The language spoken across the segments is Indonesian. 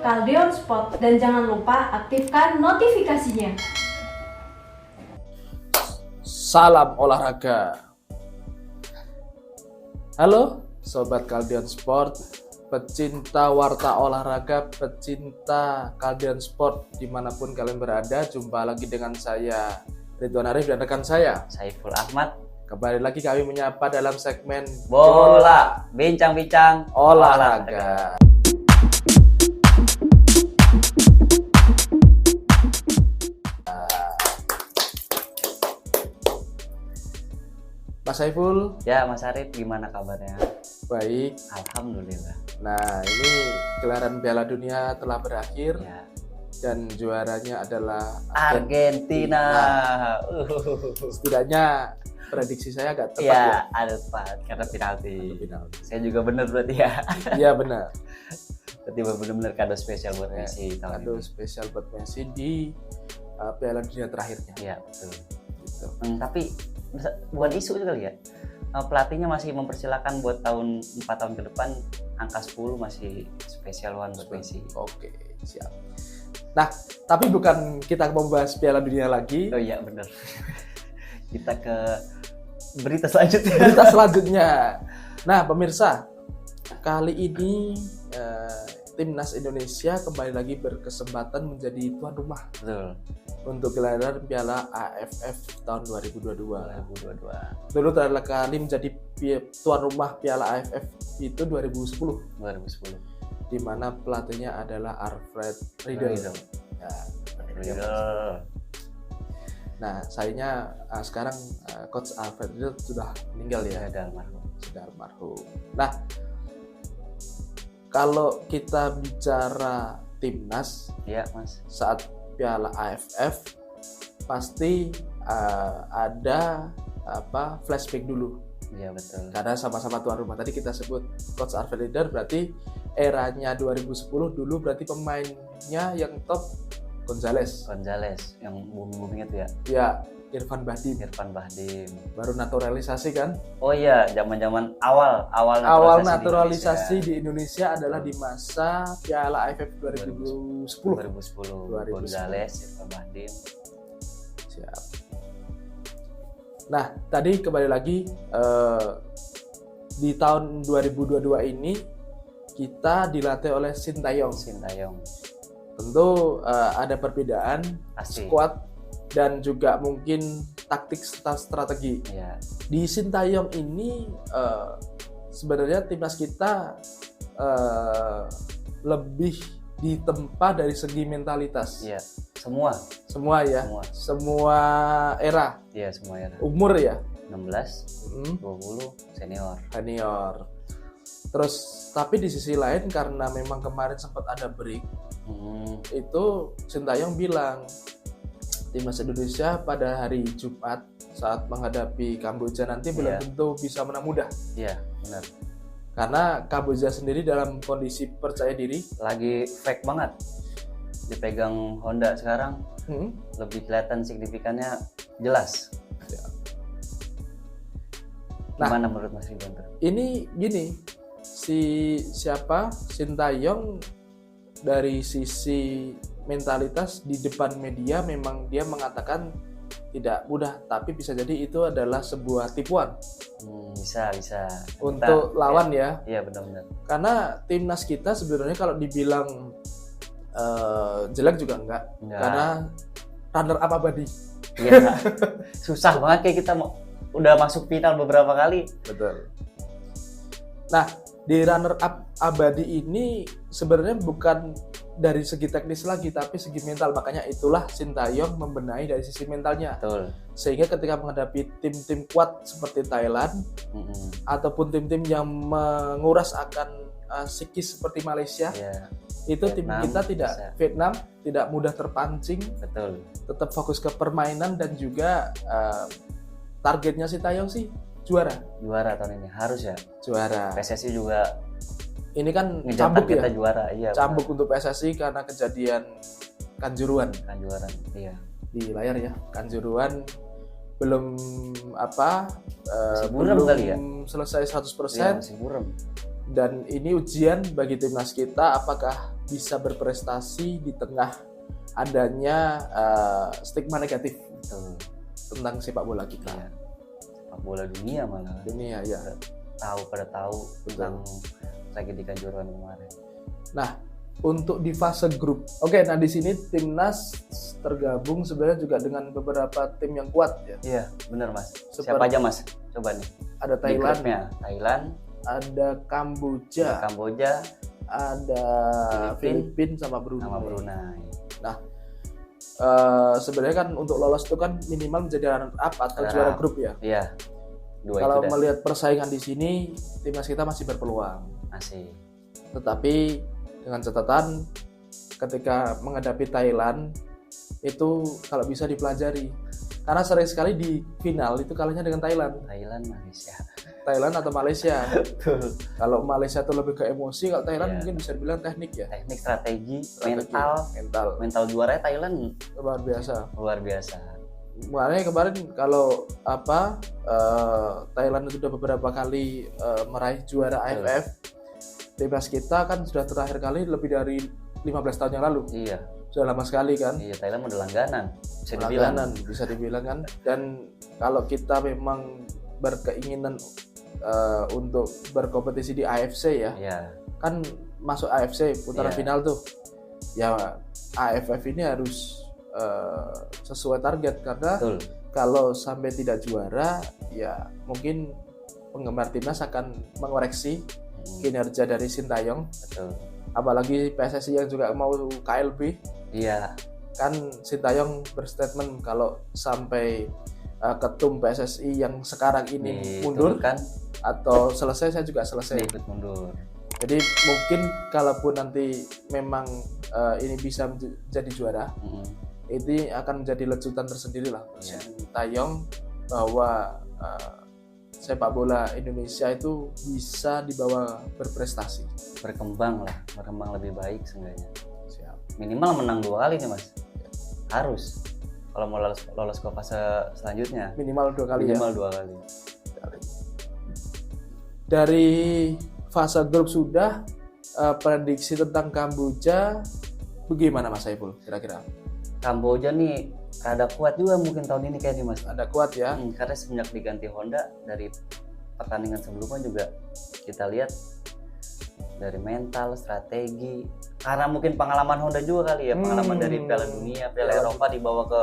Kaldeon Sport dan jangan lupa aktifkan notifikasinya. Salam olahraga. Halo Sobat Kaldeon Sport, pecinta warta olahraga, pecinta Kaldeon Sport dimanapun kalian berada. Jumpa lagi dengan saya Ridwan Arif dan rekan saya Saiful Ahmad. Kembali lagi kami menyapa dalam segmen Bola Bincang-bincang Olahraga. Mas Saiful, Ya Mas Arif, gimana kabarnya? baik. Alhamdulillah. Nah, ini gelaran Piala Dunia telah berakhir Ya. dan juaranya adalah Argentina. Setidaknya prediksi saya agak tepat Ya, ada tepat karena penalti. Penalti. Saya juga benar berarti ya. Iya benar. Berarti benar-benar kado spesial buat Messi tahun Kado ini. spesial buat Messi di Piala Dunia terakhirnya. Iya, betul. Gitu. Tapi bukan isu kali ya. Pelatihnya masih mempersilahkan buat 4 tahun ke depan angka 10 masih spesial one buat Messi. Oke, siap. Nah, tapi bukan kita membahas Piala Dunia lagi. Oh iya, benar. Kita ke berita selanjutnya. Berita selanjutnya. Nah, pemirsa, kali ini Timnas Indonesia kembali lagi berkesempatan menjadi tuan rumah Betul. untuk gelaran Piala AFF tahun 2022. 2022. Dulu terakhir kali menjadi tuan rumah Piala AFF itu 2010, 2010. di mana pelatihnya adalah Alfred Riedel. Ya, Riedel. nah, sayangnya sekarang coach Alfred Riedel sudah meninggal ya, Ada almarhum. sudah almarhum. Nah, kalau kita bicara timnas Iya, Mas. saat Piala AFF pasti ada flashback dulu Iya, betul. karena sama-sama tuan rumah. Tadi kita sebut coach Alfred Riedel, berarti eranya 2010 dulu, berarti pemainnya yang top Gonzalez, yang booming itu ya. ya, Irfan Bahdim, Irfan Bahdim. baru naturalisasi kan. Oh iya, zaman-zaman awal Awal naturalisasi naturalisasi di Indonesia adalah di masa Piala AFF 2010. 2010. Gonzalez, Irfan Bahdim. Siap. Nah, tadi kembali lagi di tahun 2022 ini kita dilatih oleh Sintayong. Sintayong. Tentu ada perbedaan Pasti. squad dan juga mungkin taktik strategi. Iya. Di Sintayong ini sebenarnya timnas kita lebih ditempa dari segi mentalitas. Iya. Semua. Semua ya. Semua era. Iya, semua ya. Umur ya. 16, Hmm, 20 senior. senior. Terus tapi di sisi lain karena memang kemarin sempat ada break, itu Sintayong bilang timnas Indonesia pada hari Jumat saat menghadapi Kamboja nanti belum tentu bisa menang mudah. Iya, benar. Karena Kamboja sendiri dalam kondisi percaya diri. Lagi fake banget. Dipegang Honda sekarang Hmm, lebih kelihatan signifikannya jelas. Nah, Gimana menurut Mas Ridwan? ini gini, Sintayong dari sisi mentalitas di depan media memang dia mengatakan tidak mudah, tapi bisa jadi itu adalah sebuah tipuan Bisa. untuk lawan ya. Iya, benar-benar. Karena timnas kita sebenarnya kalau dibilang jelek juga enggak. Karena runner up abadi. Iya. Susah banget kayak kita udah masuk final beberapa kali. Betul. Nah, di runner up abadi ini sebenarnya bukan dari segi teknis lagi, tapi segi mental. Makanya itulah Sintayong membenahi dari sisi mentalnya. Betul. Sehingga ketika menghadapi tim-tim kuat seperti Thailand ataupun tim-tim yang menguras akan psikis seperti Malaysia, itu tim Vietnam kita tidak bisa. Vietnam tidak mudah terpancing, Betul. tetap fokus ke permainan dan juga targetnya Sintayong sih juara Tahun ini harus ya. juara. PSSI juga Ini kan ngejar cambuk ya, kita juara. Iya. cambuk untuk PSSI karena kejadian Kanjuruhan Kan juara. Iya. di layar ya. Kanjuruhan belum Masih buram belum kali ya? selesai 100%. Iya, masih buram. Dan ini ujian bagi timnas kita, apakah bisa berprestasi di tengah adanya stigma negatif Betul. tentang sepak bola kita. Iya. Sepak bola dunia malah. Dunia ya. Pada tahu tentang tragedi Kanjuruhan kemarin. Nah, untuk di fase grup, oke, nah di sini timnas tergabung sebenarnya juga dengan beberapa tim yang kuat ya. Iya, benar Mas. Seperti- Siapa aja Mas? Coba nih. Ada Di Thailand, grupnya, Thailand, ada Kamboja, Kamboja, ada Filipina sama Brunei. sama Brunei. Sebenarnya kan untuk lolos itu kan minimal menjadi runner up atau Runner juara up. grup ya. Iya. Dua Kalau itu dah. melihat persaingan di sini, timnas kita masih berpeluang. Masih. Tetapi dengan catatan ketika menghadapi Thailand itu kalau bisa dipelajari. Karena sering sekali di final itu kalahnya dengan Thailand. Thailand, Malaysia. Thailand atau Malaysia. Betul. Kalau Malaysia itu lebih ke emosi, kalau Thailand Iya. mungkin bisa dibilang teknik ya. Teknik, strategi, Strategi, mental. mental Juaranya Thailand luar biasa. luar biasa. Makanya kemarin kalau Thailand sudah beberapa kali meraih juara AFF, timnas kita kan sudah terakhir kali lebih dari 15 tahun yang lalu. Iya. Sudah lama sekali kan. Iya, Thailand udah langganan. Bisa dibilang. Langganan, bisa dibilang kan. Dan kalau kita memang berkeinginan untuk berkompetisi di AFC ya, Iya. kan masuk AFC putaran Iya. final tuh. Ya AFF ini harus sesuai target karena Betul. kalau sampai tidak juara ya mungkin penggemar timnas akan mengoreksi kinerja dari Sintayong, Betul. apalagi PSSI yang juga mau KLB. Iya. Kan Sintayong berstatement kalau sampai ketum PSSI yang sekarang ini mundur Diturunkan, atau selesai, saya juga selesai. ikut mundur. Jadi mungkin kalaupun nanti memang ini bisa jadi juara, ini akan menjadi lecutan tersendiri lah Iya. Sintayong bahwa sepak bola Indonesia itu bisa dibawa berprestasi. Berkembang lebih baik seenggaknya. Siap. Minimal menang 2 kali nih Mas. Harus. Kalau mau lolos ke fase selanjutnya. Minimal 2 kali Minimal ya. 2 kali. Dari fase grup sudah, prediksi tentang Kamboja bagaimana Mas Saiful kira-kira? Kamboja nih rada kuat juga mungkin tahun ini kayaknya Mas. Ada kuat ya? Karena semenjak diganti Honda dari pertandingan sebelumnya juga kita lihat dari mental, strategi. Karena mungkin pengalaman Honda juga kali ya, pengalaman dari Piala Dunia, Piala Eropa dibawa ke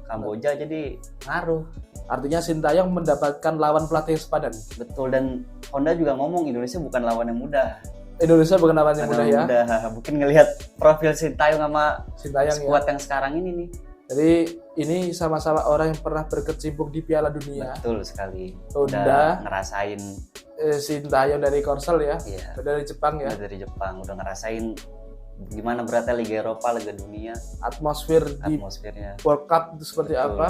Kamboja jadi ngaruh. Artinya Sintayong mendapatkan lawan pelatih yang sepadan. Betul, dan Honda juga ngomong Indonesia bukan lawan yang mudah. Indonesia bukan lawan yang mudah ya. Mungkin ngelihat profil Sintayong sama Sintayong ya. skuad yang sekarang ini nih. Jadi ini sama-sama orang yang pernah berkecimpung di Piala Dunia. Betul sekali. Honda. Udah ngerasain Sintayong dari Korsel ya. Iya. Dari Jepang ya. Dari Jepang udah ngerasain gimana beratnya Liga Eropa, Liga Dunia, Atmosfer di atmosfernya. World Cup itu seperti Betul. apa.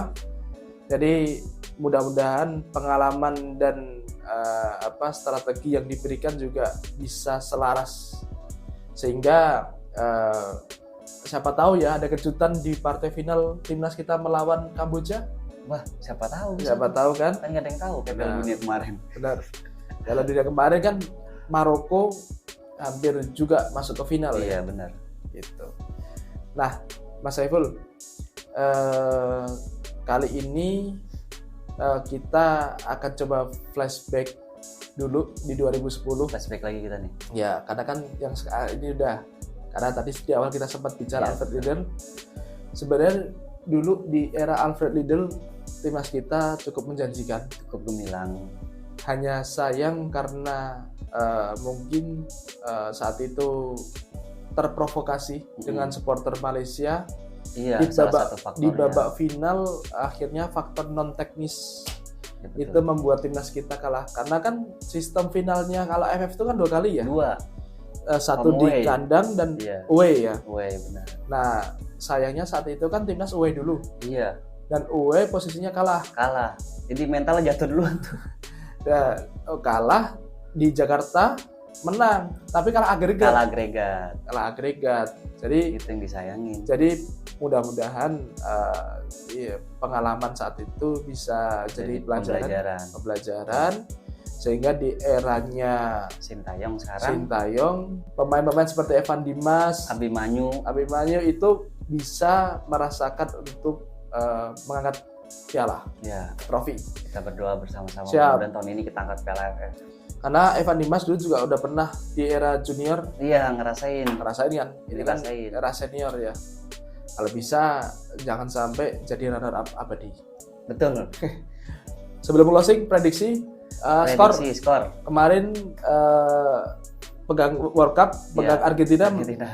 Jadi mudah-mudahan pengalaman dan strategi yang diberikan juga bisa selaras sehingga siapa tahu ya ada kejutan di partai final timnas kita melawan Kamboja. Wah, siapa tahu? Siapa tahu kan? Kan nggak ada yang tahu kayak Piala Benar. Dunia kemarin. Benar. Kalau dunia kemarin kan Maroko hampir juga masuk ke final Iya, ya. benar. Gitu. Nah, Mas Saiful, kali ini kita akan coba flashback dulu di 2010. Flashback lagi kita nih. Ya, karena kan yang ini udah, karena tadi di awal kita sempat bicara Iya, Alfred Riedel. Sebenarnya dulu di era Alfred Riedel timnas kita cukup menjanjikan. Cukup gemilang. Hanya sayang karena mungkin saat itu terprovokasi dengan supporter Malaysia. Iya, Di salah babak- satu faktornya. Di babak final akhirnya faktor non teknis Ya, betul. itu membuat timnas kita kalah. Karena kan sistem finalnya kalau AFF itu kan 2 kali ya. 2. Satu Home di away. kandang dan Iya. away ya. Wah, benar. Nah, sayangnya saat itu kan timnas away dulu Iya, dan away posisinya kalah. kalah. Jadi mentalnya jatuh duluan tuh. Dan kalah di Jakarta menang, tapi kalah agregat. Kalah agregat. Jadi Itu yang disayangin. mudah-mudahan pengalaman saat itu bisa jadi pembelajaran Sehingga di eranya Sintayong sekarang, Sintayong, pemain-pemain seperti Evan Dimas, Abimanyu itu bisa merasakan untuk mengangkat piala, ya, trofi. kita berdoa bersama-sama Siap. mudah-mudahan tahun ini kita angkat Piala AFF. Karena Evan Dimas dulu juga udah pernah di era junior Iya, ngerasain kan. Ini kan Ngerasain. era senior ya. Kalau bisa jangan sampai jadi runner up abadi. betul. Sebelum closing, prediksi Prediksi skor kemarin pegang World Cup, pegang Iya, Argentina Argentina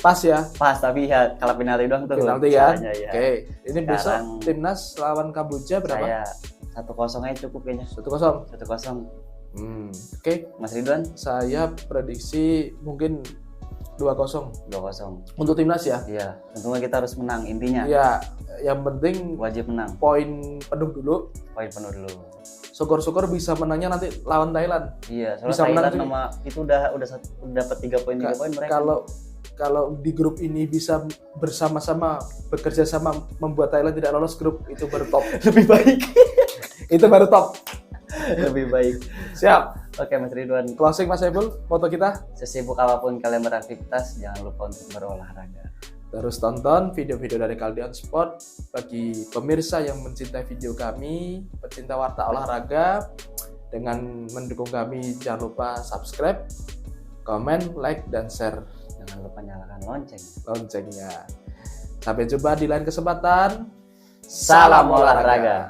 pas ya. pas, tapi ya kalah penalti doang tuh Penalti kan? salahnya, ya. Oke, ini besok Sekarang timnas lawan Kamboja berapa? saya 1-0 aja cukup kayaknya. 1-0. 1-0. Oke, Mas Ridwan saya prediksi mungkin 2-0 2-0. untuk timnas ya. Iya, tentunya kita harus menang intinya. Ya, yang penting Wajib menang. poin penuh dulu. Poin penuh dulu. Syukur-syukur bisa menangnya nanti lawan Thailand. Iya, soalnya Bisa menang Thailand juga. nama itu udah dapat 3 poin mereka. Kalau di grup ini bisa bersama-sama bekerja sama membuat Thailand tidak lolos grup, itu baru top. lebih baik. Itu baru top. Lebih baik. Siap. Oke, Mas Ridwan, Closing Mas Saiful, foto kita. sesibuk apapun kalian beraktivitas, jangan lupa untuk berolahraga. Terus tonton video-video dari Kaldion Sport. Bagi pemirsa yang mencintai video kami, pecinta warta olahraga, dengan mendukung kami jangan lupa subscribe, komen, like, dan share Jangan lupa nyalakan loncengnya. Sampai jumpa di lain kesempatan. Salam olahraga.